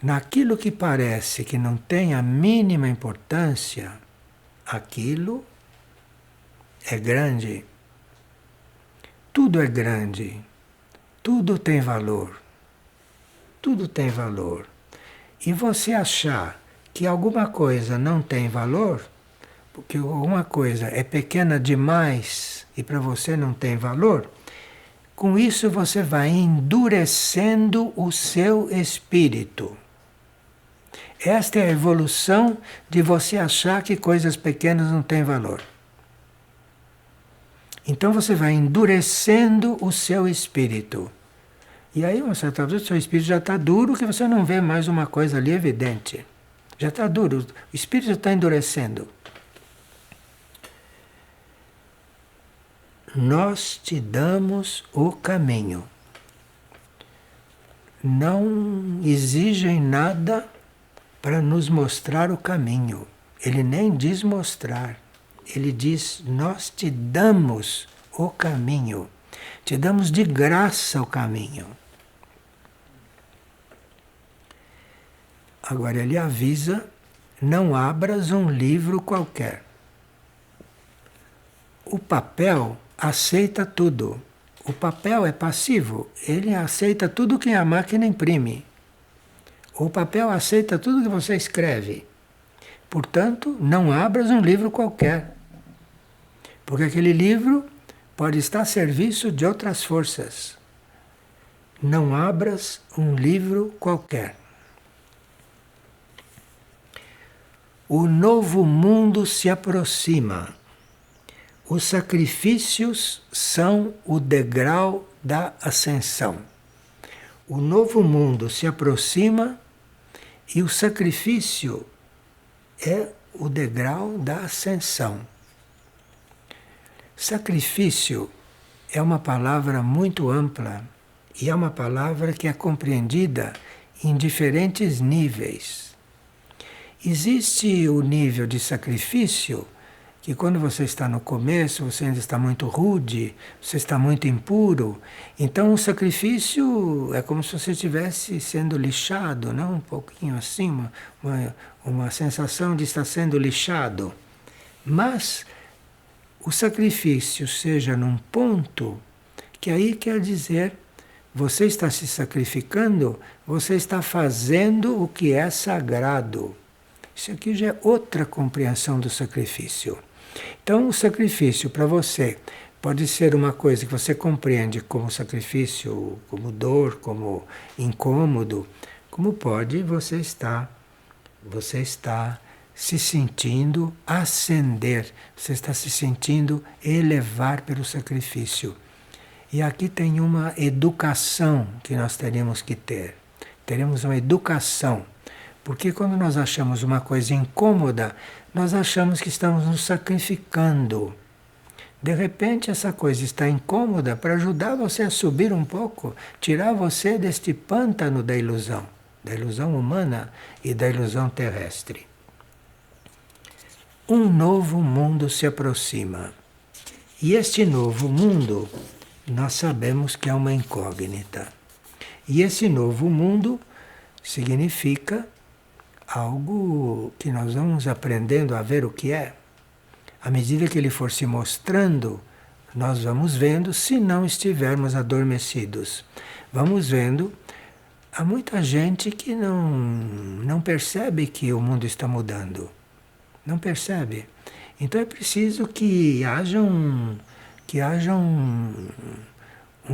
Naquilo que parece que não tem a mínima importância, aquilo é grande. Tudo é grande. Tudo tem valor. Tudo tem valor. E você achar que alguma coisa não tem valor, porque alguma coisa é pequena demais e para você não tem valor, com isso você vai endurecendo o seu espírito. Esta é a evolução de você achar que coisas pequenas não têm valor. Então você vai endurecendo o seu espírito. E aí, uma certa vez, o seu espírito já está duro, que você não vê mais uma coisa ali evidente. Já está duro, o espírito está endurecendo. Nós te damos o caminho. Não exigem nada para nos mostrar o caminho. Ele nem diz mostrar. Ele diz, nós te damos o caminho. Te damos de graça o caminho. Agora ele avisa, não abras um livro qualquer. O papel aceita tudo. O papel é passivo, ele aceita tudo que a máquina imprime. O papel aceita tudo que você escreve. Portanto, não abras um livro qualquer. Porque aquele livro pode estar a serviço de outras forças. Não abras um livro qualquer. O novo mundo se aproxima. Os sacrifícios são o degrau da ascensão. O novo mundo se aproxima e o sacrifício é o degrau da ascensão. Sacrifício é uma palavra muito ampla E é uma palavra que é compreendida em diferentes níveis. Existe o nível de sacrifício, que quando você está no começo, você ainda está muito rude, você está muito impuro. Então o sacrifício é como se você estivesse sendo lixado, não? Um pouquinho assim, uma sensação de estar sendo lixado. Mas o sacrifício seja num ponto que aí quer dizer, você está se sacrificando, você está fazendo o que é sagrado. Isso aqui já é outra compreensão do sacrifício. Então, o sacrifício para você pode ser uma coisa que você compreende como sacrifício, como dor, como incômodo, como pode você está se sentindo ascender, você está se sentindo elevar pelo sacrifício. E aqui tem uma educação que nós teremos que ter. Teremos uma educação. Porque quando nós achamos uma coisa incômoda, nós achamos que estamos nos sacrificando. De repente essa coisa está incômoda para ajudar você a subir um pouco, tirar você deste pântano da ilusão humana e da ilusão terrestre. Um novo mundo se aproxima. E este novo mundo, nós sabemos que é uma incógnita. E esse novo mundo significa algo que nós vamos aprendendo a ver o que é. À medida que ele for se mostrando, nós vamos vendo, se não estivermos adormecidos. Vamos vendo, há muita gente que não percebe que o mundo está mudando. Não percebe. Então é preciso que haja um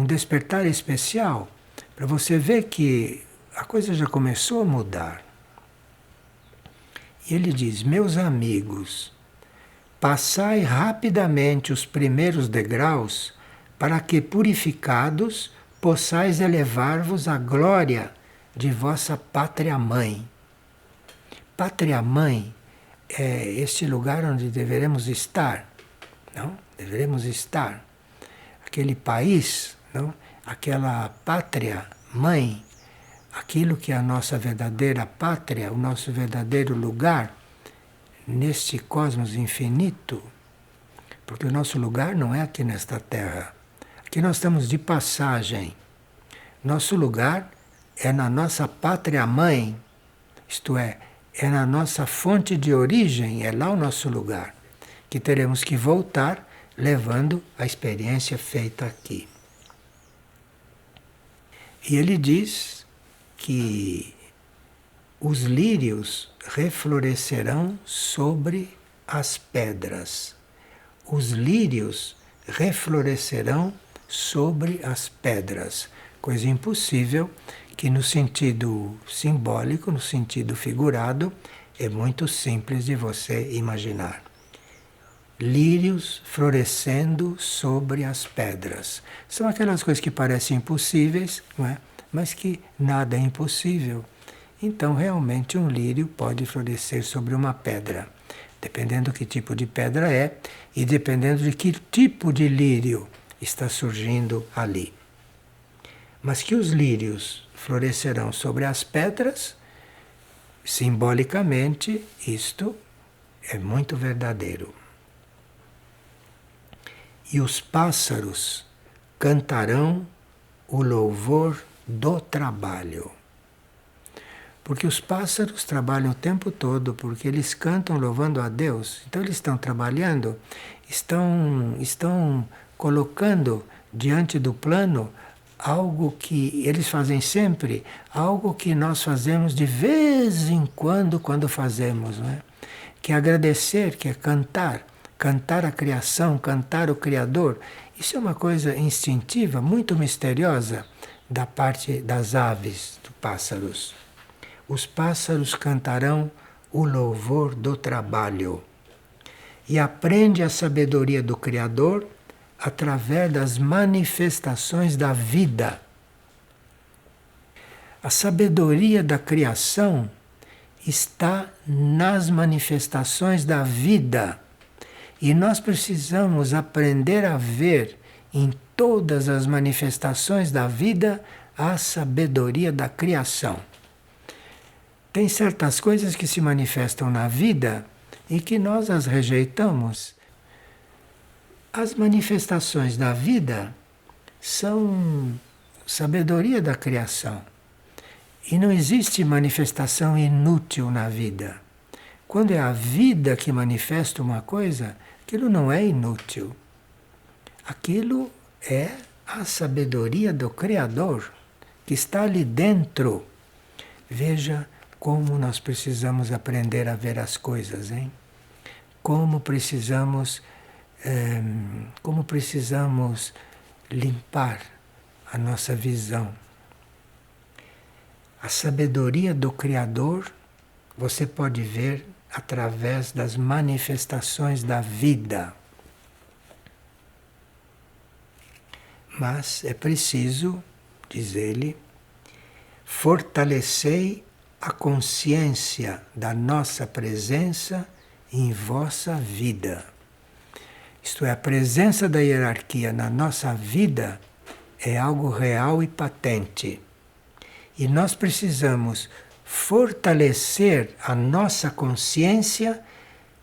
despertar especial para você ver que a coisa já começou a mudar. E ele diz: meus amigos, passai rapidamente os primeiros degraus, para que, purificados, possais elevar-vos à glória de vossa pátria-mãe. Pátria-mãe é este lugar onde deveremos estar, não? Deveremos estar. Aquele país, não? Aquela pátria-mãe, aquilo que é a nossa verdadeira pátria, o nosso verdadeiro lugar neste cosmos infinito, porque o nosso lugar não é aqui nesta Terra. Aqui nós estamos de passagem. Nosso lugar é na nossa pátria-mãe, isto é na nossa fonte de origem, é lá o nosso lugar, que teremos que voltar levando a experiência feita aqui. E ele diz que os lírios reflorescerão sobre as pedras. Os lírios reflorescerão sobre as pedras. Coisa impossível que no sentido simbólico, no sentido figurado, é muito simples de você imaginar. Lírios florescendo sobre as pedras. São aquelas coisas que parecem impossíveis, não é? Mas que nada é impossível. Então, realmente, um lírio pode florescer sobre uma pedra, dependendo do que tipo de pedra é e dependendo de que tipo de lírio está surgindo ali. Mas que os lírios florescerão sobre as pedras, simbolicamente, isto é muito verdadeiro. E os pássaros cantarão o louvor do trabalho. Porque os pássaros trabalham o tempo todo, porque eles cantam louvando a Deus. Então eles estão trabalhando, estão colocando diante do plano algo que eles fazem sempre, algo que nós fazemos de vez em quando fazemos, não é? Que é agradecer, que é cantar, cantar a criação, cantar o Criador. Isso é uma coisa instintiva, muito misteriosa da parte das aves, dos pássaros. Os pássaros cantarão o louvor do trabalho. E aprende a sabedoria do Criador através das manifestações da vida. A sabedoria da criação está nas manifestações da vida. E nós precisamos aprender a ver em todas as manifestações da vida a sabedoria da criação. Tem certas coisas que se manifestam na vida e que nós as rejeitamos. As manifestações da vida são sabedoria da criação. E não existe manifestação inútil na vida. Quando é a vida que manifesta uma coisa, aquilo não é inútil. Aquilo é a sabedoria do Criador que está ali dentro. Veja como nós precisamos aprender a ver as coisas, hein? Como precisamos limpar a nossa visão. A sabedoria do Criador você pode ver através das manifestações da vida. Mas é preciso, diz ele, fortalecei a consciência da nossa presença em vossa vida. Isto é, a presença da hierarquia na nossa vida é algo real e patente. E nós precisamos fortalecer a nossa consciência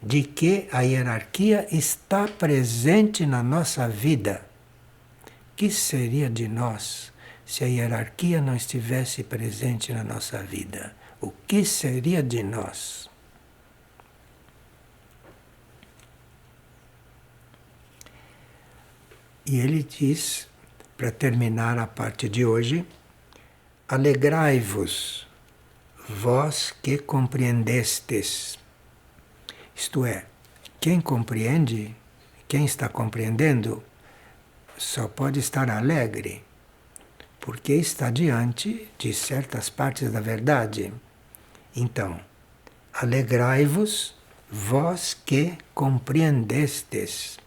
de que a hierarquia está presente na nossa vida. O que seria de nós se a hierarquia não estivesse presente na nossa vida? O que seria de nós? E ele diz, para terminar a parte de hoje, alegrai-vos, vós que compreendestes. Isto é, quem compreende, quem está compreendendo, só pode estar alegre, porque está diante de certas partes da verdade. Então, alegrai-vos, vós que compreendestes.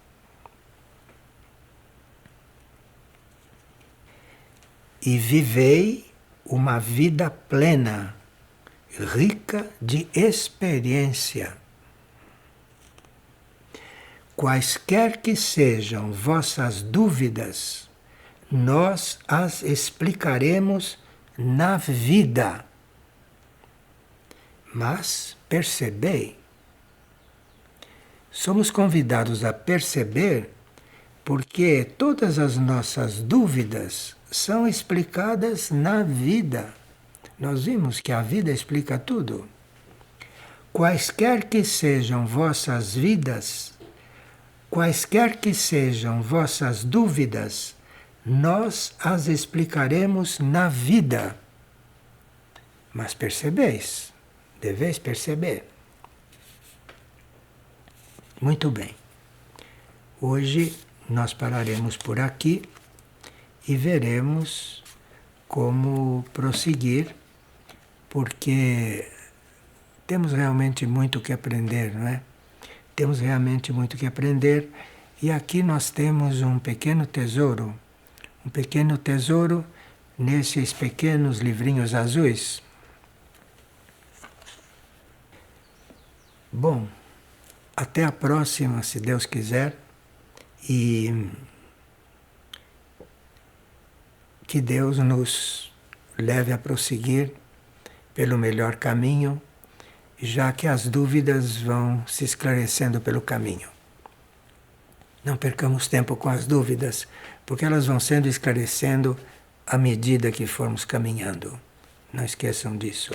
E vivei uma vida plena, rica de experiência. Quaisquer que sejam vossas dúvidas, nós as explicaremos na vida. Mas percebei, somos convidados a perceber porque todas as nossas dúvidas são explicadas na vida. Nós vimos que a vida explica tudo. Quaisquer que sejam vossas vidas, quaisquer que sejam vossas dúvidas, nós as explicaremos na vida. Mas percebeis, deveis perceber. Muito bem. Hoje nós pararemos por aqui e veremos como prosseguir, porque temos realmente muito que aprender, não é? Temos realmente muito que aprender, e aqui nós temos um pequeno tesouro nesses pequenos livrinhos azuis. Bom, até a próxima, se Deus quiser, e que Deus nos leve a prosseguir pelo melhor caminho, já que as dúvidas vão se esclarecendo pelo caminho. Não percamos tempo com as dúvidas, porque elas vão sendo esclarecendo à medida que formos caminhando. Não esqueçam disso.